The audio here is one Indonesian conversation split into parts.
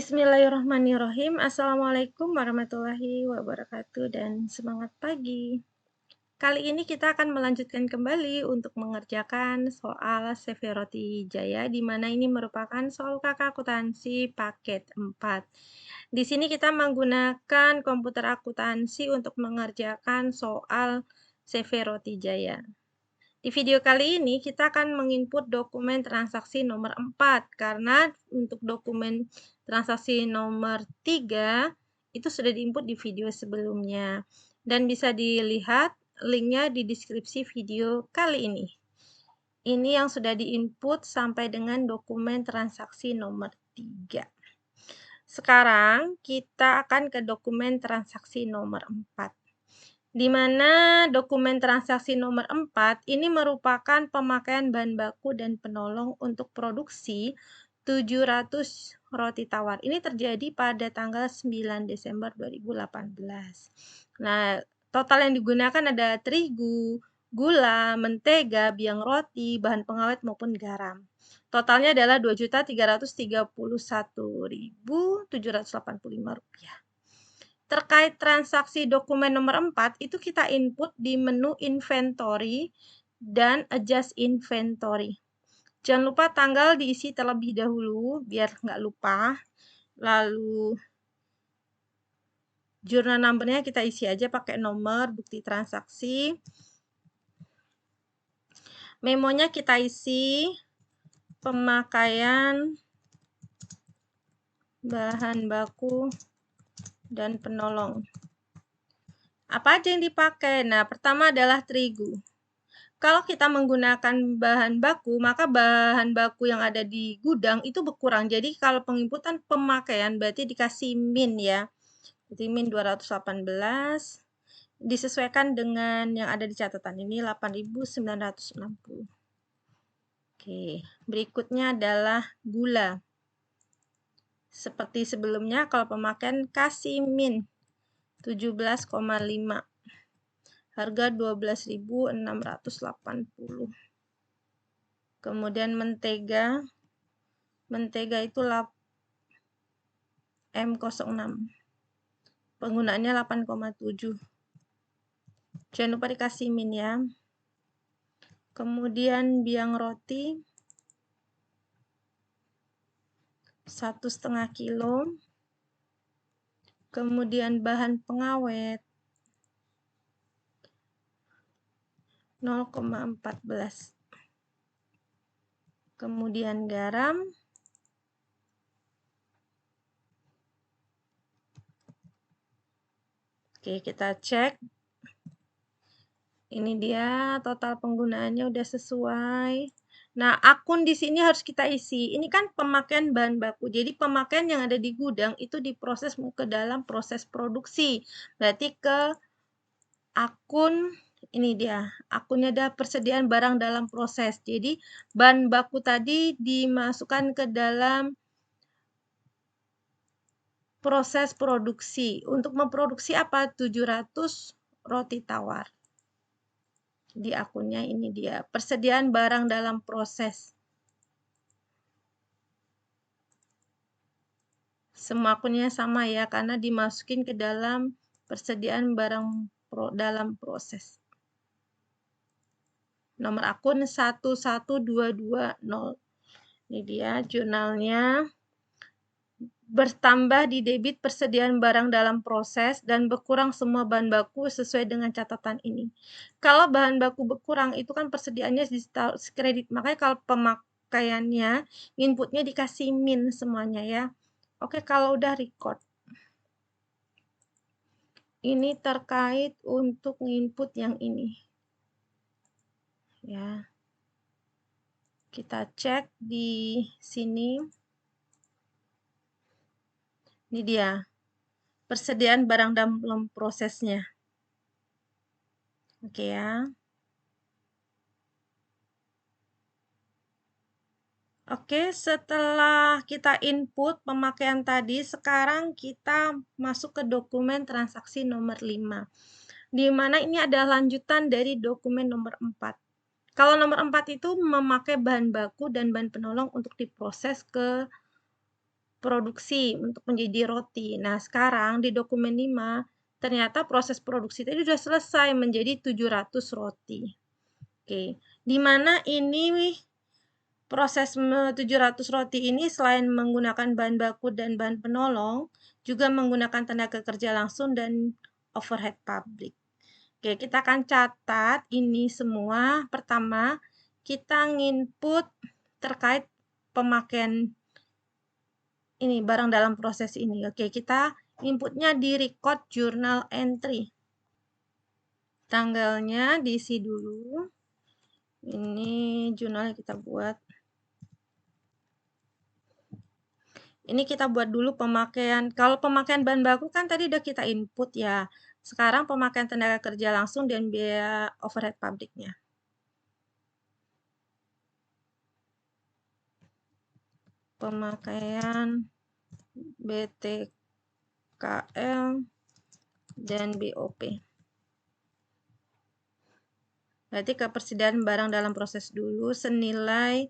Bismillahirrahmanirrahim. Assalamualaikum warahmatullahi wabarakatuh dan semangat pagi. Kali ini kita akan melanjutkan kembali untuk mengerjakan soal Severoti Jaya, di mana ini merupakan soal kakak akuntansi paket 4. Di sini kita menggunakan komputer akuntansi untuk mengerjakan soal Severoti Jaya. Di video kali ini kita akan menginput dokumen transaksi nomor 4 karena untuk dokumen transaksi nomor 3 itu sudah diinput di video sebelumnya dan bisa dilihat linknya di deskripsi video kali ini. Ini yang sudah diinput sampai dengan dokumen transaksi nomor 3. Sekarang kita akan ke dokumen transaksi nomor 4. Di mana dokumen transaksi nomor 4 ini merupakan pemakaian bahan baku dan penolong untuk produksi 700 roti tawar. Ini terjadi pada tanggal 9 Desember 2018. Nah, total yang digunakan ada terigu, gula, mentega, biang roti, bahan pengawet maupun garam. Totalnya adalah Rp2.331.785. Terkait transaksi dokumen nomor 4, itu kita input di menu inventory dan adjust inventory. Jangan lupa tanggal diisi terlebih dahulu, biar nggak lupa. Lalu, journal number-nya kita isi aja pakai nomor bukti transaksi. Memonya kita isi pemakaian bahan baku dan penolong. Apa aja yang dipakai? Nah, pertama adalah terigu. Kalau kita menggunakan bahan baku, maka bahan baku yang ada di gudang itu berkurang. Jadi kalau penginputan pemakaian berarti dikasih min ya. Jadi min 218 disesuaikan dengan yang ada di catatan ini 8.960. Oke, berikutnya adalah gula. Seperti sebelumnya kalau pemakaian kasih min 17,5. Harga 12.680. Kemudian mentega itu M06. Penggunaannya 8,7. Jangan lupa dikasih min ya. Kemudian biang roti 1,5 kilo. Kemudian bahan pengawet 0,14. Kemudian garam 'Oke, kita cek. Ini dia total penggunaannya udah sesuai. Nah, akun di sini harus kita isi. Ini kan pemakaian bahan baku. Jadi pemakaian yang ada di gudang itu diproses ke dalam proses produksi. Berarti ke akun ini dia. Akunnya ada persediaan barang dalam proses. Jadi bahan baku tadi dimasukkan ke dalam proses produksi. Untuk memproduksi apa? 700 roti tawar. Di akunnya ini dia, persediaan barang dalam proses. Semua akunnya sama ya, karena dimasukin ke dalam persediaan barang dalam proses. Nomor akun 11220. Ini dia jurnalnya. Bertambah di debit persediaan barang dalam proses dan berkurang semua bahan baku sesuai dengan catatan ini. Kalau bahan baku berkurang itu kan persediaannya di kredit, makanya kalau pemakaiannya inputnya dikasih min semuanya ya. Oke, kalau udah record. Ini terkait untuk input yang ini. Ya. Kita cek di sini. Ini dia, persediaan barang dalam prosesnya. Oke ya. Oke, setelah kita input pemakaian tadi, sekarang kita masuk ke dokumen transaksi nomor 5. Di mana ini adalah lanjutan dari dokumen nomor 4. Kalau nomor 4 itu memakai bahan baku dan bahan penolong untuk diproses ke produksi untuk menjadi roti. Nah, sekarang di dokumen 5, ternyata proses produksi tadi sudah selesai menjadi 700 roti. Oke, di mana ini proses 700 roti ini selain menggunakan bahan baku dan bahan penolong, juga menggunakan tenaga kerja langsung dan overhead pabrik. Oke, kita akan catat ini semua. Pertama, kita nginput terkait pemakaian ini barang dalam proses ini. Oke, kita inputnya di record journal entry. Tanggalnya diisi dulu. Ini jurnalnya kita buat. Ini kita buat dulu pemakaian. Kalau pemakaian bahan baku kan tadi udah kita input ya. Sekarang pemakaian tenaga kerja langsung dan biaya overhead pabriknya. Pemakaian BTKL dan BOP. Berarti ketersediaan barang dalam proses dulu senilai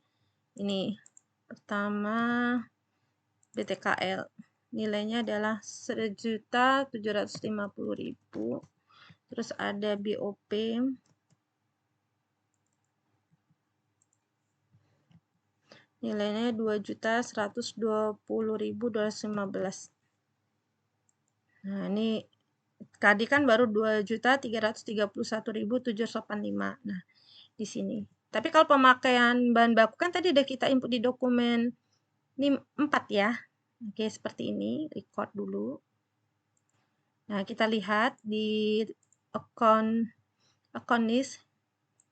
ini. Pertama BTKL. Nilainya adalah 1.750.000. Terus ada BOP. Nilainya 2.120.215. Nah, ini tadi kan baru 2.331.785. Nah, di sini. Tapi kalau pemakaian bahan baku kan tadi udah kita input di dokumen 4 ya. Oke, seperti ini, record dulu. Nah, kita lihat di account list.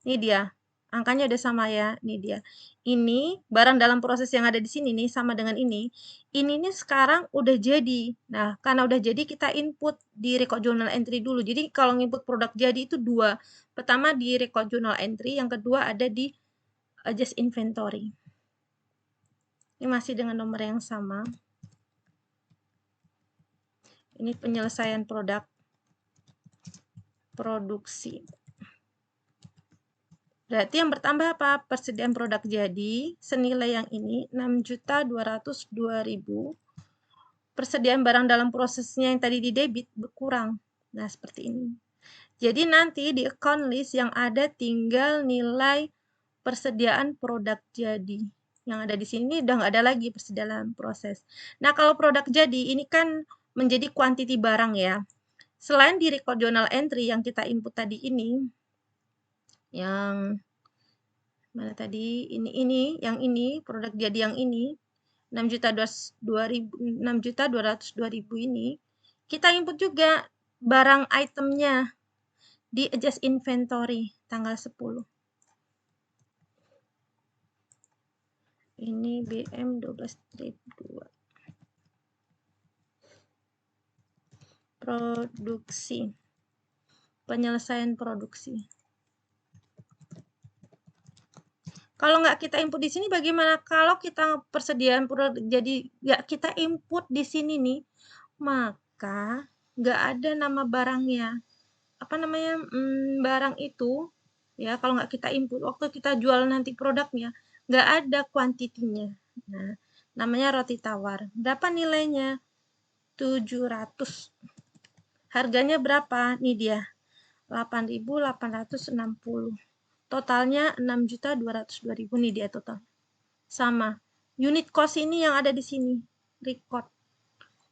Ini dia. Angkanya udah sama ya. Ini dia. Ini barang dalam proses yang ada di sini nih sama dengan ini. Ini nih sekarang udah jadi. Nah, karena udah jadi kita input di record journal entry dulu. Jadi kalau input produk jadi itu dua. Pertama di record journal entry, yang kedua ada di adjust inventory. Ini masih dengan nomor yang sama. Ini penyelesaian produk produksi. Berarti yang bertambah apa? Persediaan produk jadi senilai yang ini 6.202.000. Persediaan barang dalam prosesnya yang tadi di debit berkurang. Nah, seperti ini. Jadi nanti di account list yang ada tinggal nilai persediaan produk jadi. Yang ada di sini udah nggak ada lagi persediaan proses. Nah, kalau produk jadi ini kan menjadi quantity barang ya. Selain di record journal entry yang kita input tadi ini, yang mana tadi yang ini produk jadi yang ini 6.202.000 ini kita input juga barang itemnya di adjust inventory tanggal 10. Ini BM 12.2 produksi, penyelesaian produksi. Kalau nggak kita input di sini bagaimana? Kalau kita persediaan produk jadi nggak kita input di sini nih, maka nggak ada nama barangnya. Apa namanya? Barang itu ya kalau nggak kita input waktu kita jual nanti produknya nggak ada kuantitinya. Nah, namanya roti tawar. Berapa nilainya? 700. Harganya berapa? Nih dia. 8.860. Totalnya 6.202.000 nih dia total. Sama. Unit cost ini yang ada di sini. Record.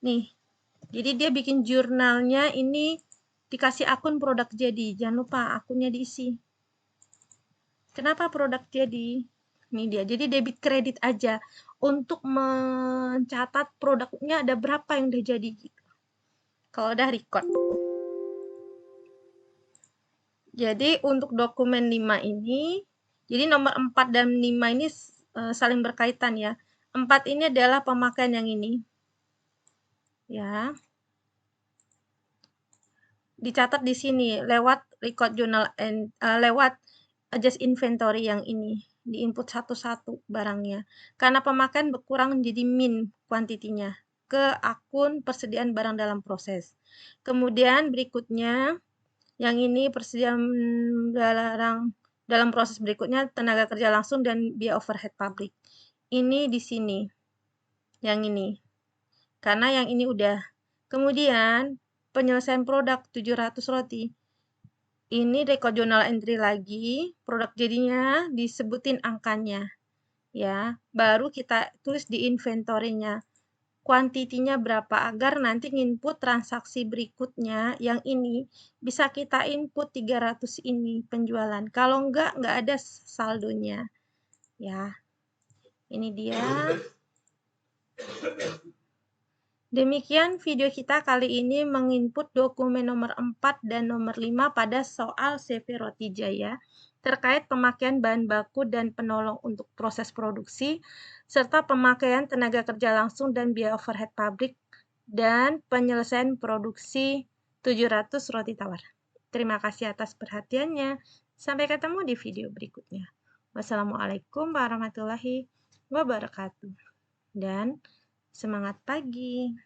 Nih. Jadi dia bikin jurnalnya ini dikasih akun produk jadi. Jangan lupa akunnya diisi. Kenapa produk jadi? Ini dia. Jadi debit kredit aja untuk mencatat produknya ada berapa yang udah jadi gitu. Kalau udah record. Jadi untuk dokumen 5 ini, jadi nomor 4 dan 5 ini saling berkaitan ya. 4 ini adalah pemakaian yang ini. Ya. Dicatat di sini lewat record journal lewat adjust inventory yang ini. Di input satu-satu barangnya. Karena pemakaian berkurang menjadi min kuantitinya ke akun persediaan barang dalam proses. Kemudian berikutnya yang ini persediaan barang dalam proses berikutnya tenaga kerja langsung dan biaya overhead pabrik. Ini di sini. Yang ini. karena yang ini udah. Kemudian penyelesaian produk 700 roti. Ini record journal entry lagi, produk jadinya disebutin angkanya ya. Baru kita tulis di inventory-nya. Kuantitinya berapa agar nanti input transaksi berikutnya yang ini bisa kita input 300 ini penjualan. Kalau enggak ada saldonya. Ya, ini dia. Demikian video kita kali ini menginput dokumen nomor 4 dan nomor 5 pada soal CV Roti Jaya terkait pemakaian bahan baku dan penolong untuk proses produksi, serta pemakaian tenaga kerja langsung dan biaya overhead pabrik, dan penyelesaian produksi 700 roti tawar. Terima kasih atas perhatiannya. Sampai ketemu di video berikutnya. Wassalamualaikum warahmatullahi wabarakatuh. Dan semangat pagi.